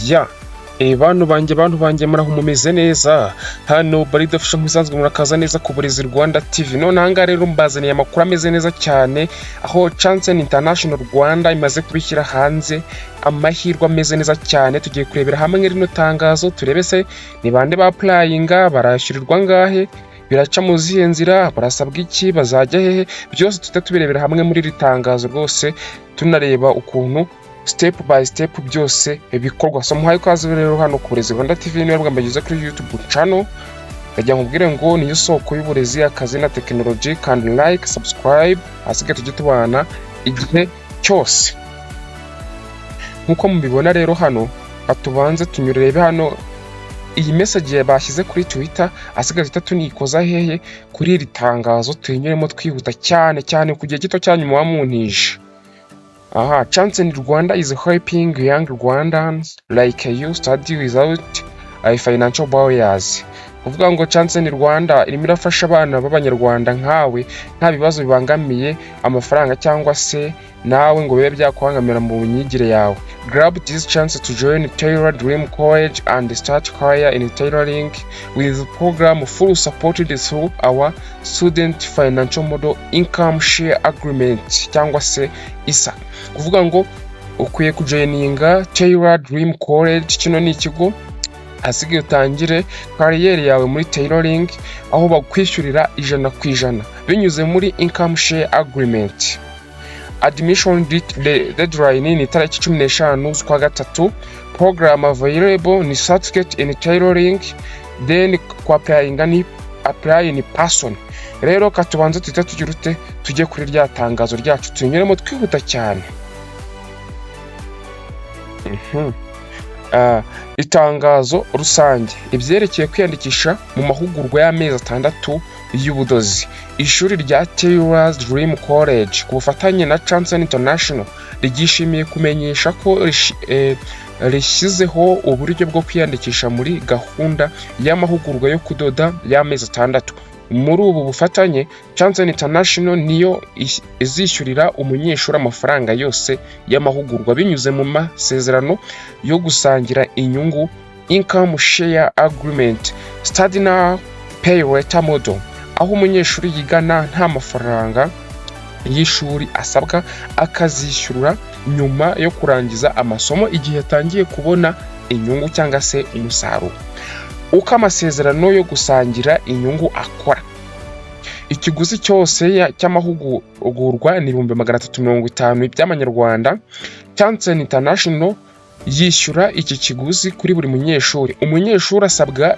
ya bantu banjye muraho mumeze neza hano bari dufasha nk'isanzwe murakaza neza ku Uburezi Rwanda TV. None hanga rero mbazaniye amakuru ameze neza cyane aho Chancen International Rwanda imaze kubishyira hanze amahirwe ameze neza cyane. Tugiye kurebera hamwe rino tangazo turebe se ni bande ba applyinga, barashyurirwa ngahe, biraca mu zihe nzira, barasabwa iki, bazajya hehe, byose tubirebera hamwe muri iri tangazo rwose tunareba ukuntu step by step byose bikorwa. So muhaye kaze rero hano ku Uburezi Rwanda TV niyo bwambageze kuri YouTube channel. Bajya nkubwire ngo niyo soko y'uburezi, akazi na technology, kandi like, subscribe, asige tujye tubana igihe cyose. Nkuko mubibona rero hano atubanze tunyurebe hano iyi message bashyize kuri Twitter, asigaye tunikoza hehe kuri iri tangazo tunyuremo twihuta cyane ku gihe gito cyane muwamuntije. Chancen Rwanda is helping young Rwandans like you study without financial barriers. Kuvuga ngo Chancen Rwanda irimo irafasha abana b'abanyarwanda nkawe nta bibazo bibangamiye amafaranga cyangwa se nawe ngo bibe byakwangamira mu myigire yawe. Grab this chance to join Tailors Dream College and start career in tailoring with program fully supported through our student financial model income share agreement cyangwa se SAR. Kuvuga ngo ukwiye kujoininga Tailors Dream College, kino ni ikigo asigaye utangire kariyeri yawe muri tailoring aho bakwishyurira 100% binyuze muri income share agreement. Admission deadline ni tariki 15 z'ukwa gatatu. Program available ni certificate in tailoring, then apply ni person. Rero katubanze tujye tujye kuri rya tangazo ryacu tunyuremo twihuta cyane. Itangazo rusange ibyerekeye kwiyandikisha mu mahugurwa y'amezi 6 y'ubudozi. Ishuri rya Tailors Dream College ku bufatanye na Chancen International rigishimiye kumenyesha ko rishyizeho uburyo bwo kwiyandikisha muri gahunda y'amahugurwa yo kudoda y'amezi 6. Muri ubu bufatanye Chancen International niyo izishyurira umunyeshuri amafaranga yose y'amahugurwa binyuze mu masezerano yo gusangira inyungu income share agreement, study now pay later model, aho umunyeshuri yigana nta mafaranga y'ishuri asabwa akazishyura nyuma yo kurangiza amasomo igihe yatangiye kubona inyungu cyangwa se umusaruro. Uko amasezerano yo gusangira inyungu akora, ikiguzi cyose cy'amahugurwa ni 350 by'amanyarwanda. Chancen International yishyura iki kiguzi kuri buri munyeshuri. Umunyeshuri asabwa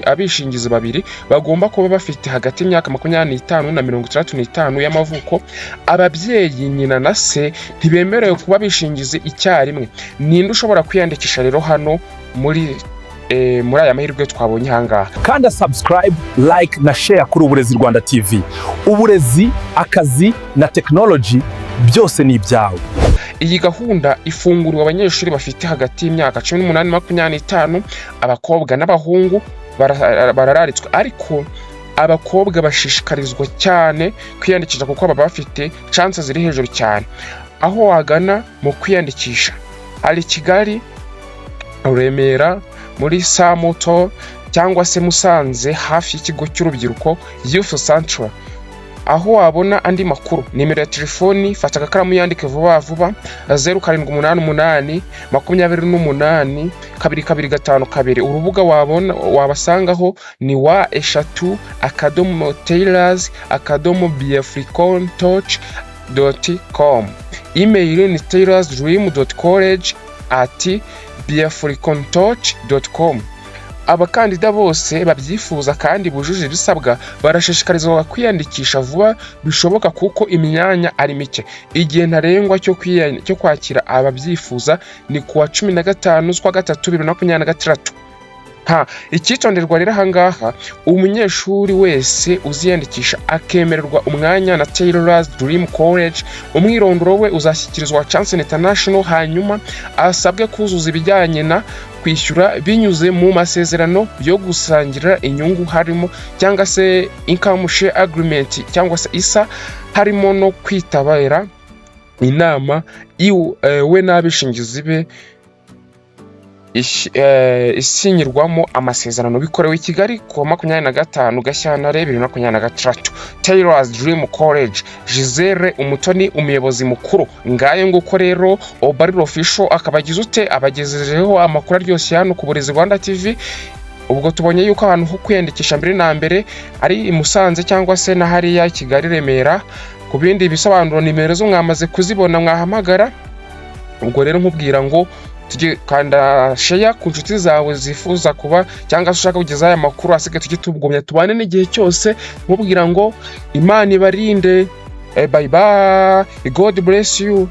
abishingizi babiri bagomba kuba bafite hagati y'imyaka 25 na 65 y'amavuko. Ababyeyi nyina na se ntibemerewe kuba bishingizi icyarimwe. Ninde ushobora kwiyandikisha rero hano muri aya mahirwe twabonye hangaha? Kanda subscribe, like na share kuri Uburezi Rwanda TV. Uburezi, akazi na technology byose ni ibyawe. Iyi gahunda ifungurwa abanyeshuri bafite hagati y'imyaka 18 na 25. Abakobwa n'abahungu barararitswe, ariko abakobwa bashishikarizwa cyane kwiyandikisha kuko baba bafite chance ziri hejuru cyane. Aho wagana mu kwiyandikisha hari Kigali, Remera, muri SAR Motor cyangwa se Musanze hafi y'ikigo cy'Urubyiruko Youth Central. Aho wabona andi makuru, nimero ya telefoni, fata agakaramu yandike vuba 0788 28 2252. Urubuga wabasangaho ni wa@tailors.bfricontoch.com. Email ni tailorsdream.college@bfricontoch.com. Abakandida bose babyifuza kandi bujuje ibisabwa barashishikarizwa kwiyandikisha vuba bishoboka kuko imyanya ari mike. Igihe ntarengwa cyo kwakira ababyifuza ni kuwa 15 z'ukwa gatatu 2026. Icyitonderwa rero hangaha, umunyeshuri wese uziyandikisha akemererwa umwanya na Tailors Dream College, umwirondoro we uzashyikirizwa Chancen International, hanyuma asabwe kuzuza ibijyanye na kwishyura binyuze mu masezerano yo gusangira inyungu harimo cyangwa se income share agreement cyangwa se SAR, harimo no kwitabira inama we n'abishingizi be isinyirwamo amasezerano bikorewe i Kigali ku 25 Gashyantare 2023. Tailors Dream College, Gisele Umutoni umuyobozi mukuru. Ngayo nguko rero Obariro Official akabagize ute abagejejeho amakuru aryoshye hano ku Burezi Rwanda TV. Ubwo tubonye yuko abantu ho kwiyandikisha mbere na mbere ari i Musanze cyangwa se na hariya Kigali Remera. Ku bindi bisobanuro nimero zo mwamaze kuzibona mwahamagara. Ubwo rero nkubwira ngo tujye kanda share ku nshuti zawe zifuza kuba cyangwa ushaka kugeza aya makuru asige tujye tubugumya tubane n'igihe cyose. Nkubwira ngo Imana ibarinde, bye bye, God bless you.